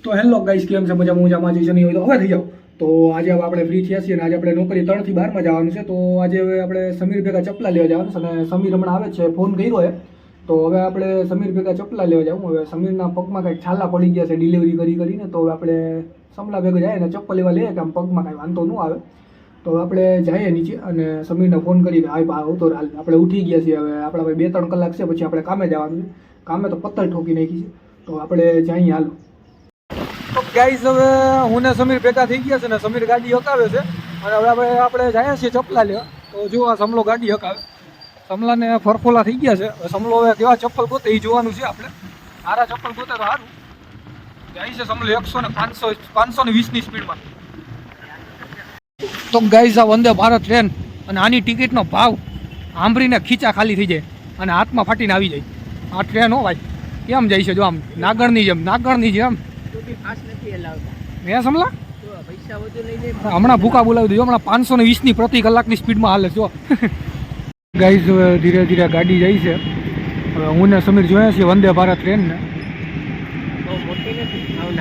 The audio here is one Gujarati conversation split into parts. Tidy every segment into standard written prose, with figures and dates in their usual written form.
તો હેલો ગાઈસ, કેમ છે? મજામાં જઈશ નહીં હોય તો હવે થઈ જાઓ. તો આજે આપણે ફ્રી થયા છીએ અને આજે આપણે નોકરી 3 થી 12 માં જવાનું છે. તો આજે હવે આપણે સમીર ભેગા ચપલા લેવા જવાનું છે અને સમીર હમણાં આવે છે, ફોન કર્યો છે. તો હવે આપણે સમીર ભેગા ચપલા લેવા જવું. હવે સમીરના પગમાં કંઈક છાલા પડી ગયા છે ડિલિવરી કરીને, તો આપણે સમલા ભેગા જાય અને ચપ્પલ લેવા લઈએ કે આમ પગમાં કાંઈ વાંધો ન આવે. તો આપણે જઈએ નીચે અને સમીરને ફોન કરી કે હાય આવતો હાલ. આપણે ઉઠી ગયા છીએ, હવે આપણા ભાઈ 2-3 કલાક છે, પછી આપણે કામે જવાનું છે. કામે તો પત્તર ઠોકી નાખી છે, તો આપણે જઈએ હાલો. તો ગાઈસ, હવે હું ને સમીર ભેગા થઈ ગયા છે ને સમીર ગાડી હકાવે છે અને હવે આપણે જઈએ છીએ ચપ્પલા લેવા. તો જો આ સમલો ગાડી હકાવે, સમલાને ફરફોલા થઈ ગયા છે. હવે સમલો હવે કેવા ચપ્પલ ગોતે એ જોવાનું છે આપણે. સારા ચપ્પલ ગોતે તો સારું. જાય છે સમલો 100 ને 520ની સ્પીડમાં. તો ગાઈસ, આ વંદે ભારત ટ્રેન અને આની ટિકિટનો ભાવ સાંભળીને ખીચા ખાલી થઈ જાય અને હાથમાં ફાટીને આવી જાય. આ ટ્રેન હો ભાઈ, કેમ જાય છે જો આમ નાગરની જેમ મેં સમલા હમણાં ભૂકા બોલાવી દીધો. હમણાં 520ની પ્રતિ કલાકની સ્પીડમાં હાલે જો. ગાઈઝ, ધીરે ધીરે ગાડી જાય છે. હવે હું ને સમીર જોઈએ છીએ વંદે ભારત ટ્રેનને.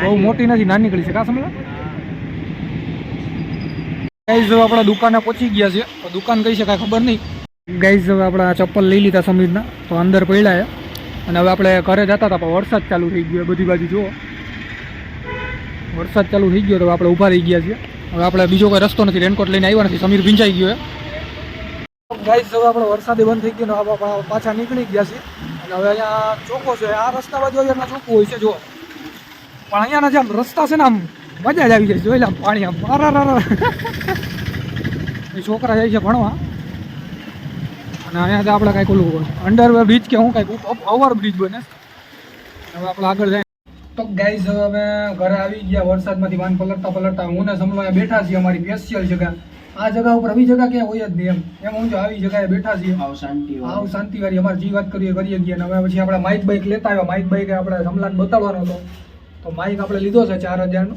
બહુ મોટી નથી, નાની નીકળી છે કા સમલા. ગાઈઝ, હવે આપણા દુકાને પહોંચી ગયા છે. દુકાન કઈ છે કાંઈ ખબર નહીં. ગાઈઝ, હવે આપણા ચપ્પલ લઈ લીધા સમીરના, તો અંદર પડ્યા છે અને હવે આપણે ઘરે જતા હતા પણ વરસાદ ચાલુ થઈ ગયો. બધી બાજુ જુઓ વરસાદ ચાલુ થઈ ગયો, તો આપણે ઊભા રહી ગયા છીએ. હવે આપણે બીજો કોઈ રસ્તો નથી, રેનકોટ લઈને આવ્યા નથી, સમીર ભીંજાઈ ગયો. ગાઈસ, હવે આપણે વરસાદે બંધ થઈ ગયો ને હવે પાછા નીકળી ગયા છીએ અને હવે અહીંયા ચોખ્ખો છે. આ રસ્તા બાજુ અહીંયા ચોખ્ખું હોય છે જુઓ, પણ અહીંયાના જે આમ રસ્તા છે ને આમ મજા જ આવી જાય. જોઈ લે આમ પાણી આમ છોકરા જાય છે ભણવા અને અહીંયાથી આપણે કાંઈક ઓલું અંડર બ્રિજ કે હું કાંઈક ઓવર બ્રિજ બને. હવે આપણે આગળ જાય. તો ગાઈઝ, હવે અમે ઘરે આવી ગયા વરસાદમાંથી વાન પલટતા હું ને સમલો બેઠા છીએ અમારી સ્પેશિયલ જગ્યા. આ જગ્યા ઉપર આવી જગ્યા ક્યાં હોય જ નહીં એમ હું જો આવી જગ્યાએ બેઠા છીએ. આવ શાંતિવાળી અમારે જે વાત કરીએ ગયા. અને હવે પછી આપણે માઇક બાઇક લેતા આવ્યા. માઇક બાઇક આપણે સમલાને બતાડવાનો હતો, તો માઇક આપણે લીધો છે 4000નો.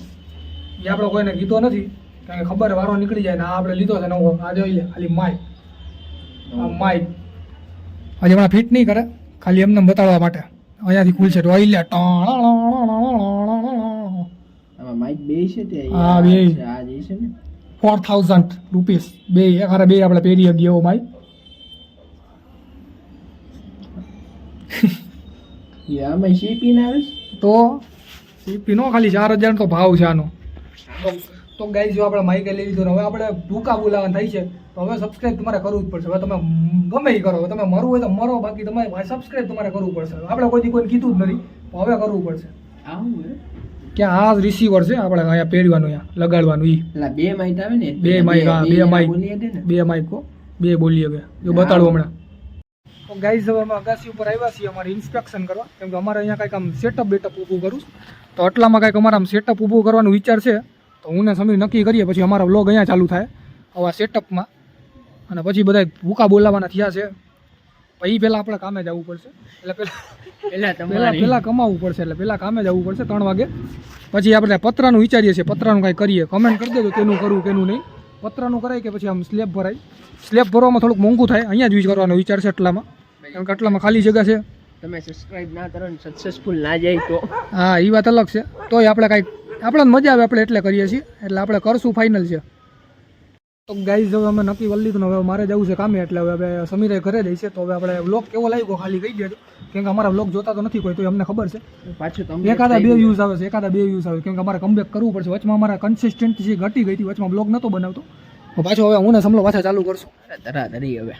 એ આપણે કોઈને કીધો નથી કારણ કે ખબર વારો નીકળી જાય ને. આ આપણે લીધો છે નવો. આ જોઈ લે ખાલી માઇક. માઇક હજી હમણાં ફિટ નહીં કરે, ખાલી એમને બતાડવા માટે. અહીંયાથી ખુલશે ડોઈ લે માઇક બે છે તે હા બે આ જે છે ને 4000 રૂપીસ બે. અરે બે આપણે પહેરી ગયા એવો માઇક. આમાં સીપી ના આવે તો સીપી નો ખાલી 4000 તો ભાવ છે આનો. તો ગાઈસ, જો આપણે માઇક લઈ લીધું, હવે આપણે ભૂકા બોલાવવાનું થાય છે. તો હવે સબસ્ક્રાઇબ તમારે કરવું જ પડશે. હવે તમે ગમે એ કરો, તમે મરવું હોય તો મરો, બાકી તમારે સબસ્ક્રાઇબ તમારે કરવું પડશે. આપણે કોઈને કીધું જ નથી, હવે કરવું પડશે. કે આ રિસીવર છે આપણે અહીંયા પહેરવાનું, અહીંયા લગાડવાનું. બે માઇક આવે ને, બે માઇક. હા, બે માઇક બે બોલીએ કે જો બતાડું હમણાં. તો ગાઈઝ, હવે અમે અગાસી ઉપર આવ્યા છીએ અમારે ઇન્સ્પેક્શન કરવા, કેમ કે અમારે અહીંયા કંઈક આમ સેટઅપ બેટઅપ ઊભું કરું. તો એટલામાં કંઈક અમારે આમ સેટઅપ ઊભું કરવાનો વિચાર છે. તો હું ને સમીર નક્કી કરીએ, પછી અમારા વ્લોગ અહીંયા ચાલુ થાય આવા સેટઅપમાં. અને પછી બધા ભૂકા બોલાવવાના થયા છે. પછી પહેલાં આપણે કામે જવું પડશે. એટલે પહેલાં કમાવવું પડશે. એટલે પહેલાં કામે જવું પડશે 3 વાગે. પછી આપણે પતરાનું વિચારીએ છીએ, પતરાનું કાંઈ કરીએ. કમેન્ટ કરી દેજો કેનું કરવું કેનું નહીં. પતરાનું કરાય કે પછી આમ સ્લેબ ભરાય. સ્લેબ ભરવામાં થોડુંક મોંઘું થાય, અહીંયા જ યુઝ કરવાનો વિચાર છે એટલામાં, કારણ કે એટલામાં ખાલી જગ્યા છે. તમે સબસ્ક્રાઇબ ના કરો ને સક્સેસફુલ ના જાય તો હા, એ વાત અલગ છે. તોય આપણે કાંઈક આપણને મજા આવે આપણે એટલે કરીએ છીએ. એટલે આપણે કરશું, ફાઇનલ છે. તો ગાઈઝ, હવે અમે નક્કી કરી લીધું ને હવે મારે જવું છે કામે. એટલે હવે સમીરે ઘરે જઈ છે. તો હવે આપણે વ્લોગ કેવો લાગ્યો ખાલી કહી દેજો, કેમ કે અમારા વ્લોગ જોતા તો નથી કોઈ, તો અમને ખબર છે. પાછું એકાદા 2 વ્યૂઝ આવે છે, એકાદા 2 વ્યૂઝ આવે, કેમ કે અમારે કમબેક કરવું પડશે. વચમાં અમારા કન્સિસ્ટન્સી ઘટી ગઈ હતી, વચમાં બ્લોગ નહોતો બનાવતો. પાછો હવે હું ને સમલો પાછા ચાલુ કરશું. તરાતરી હવે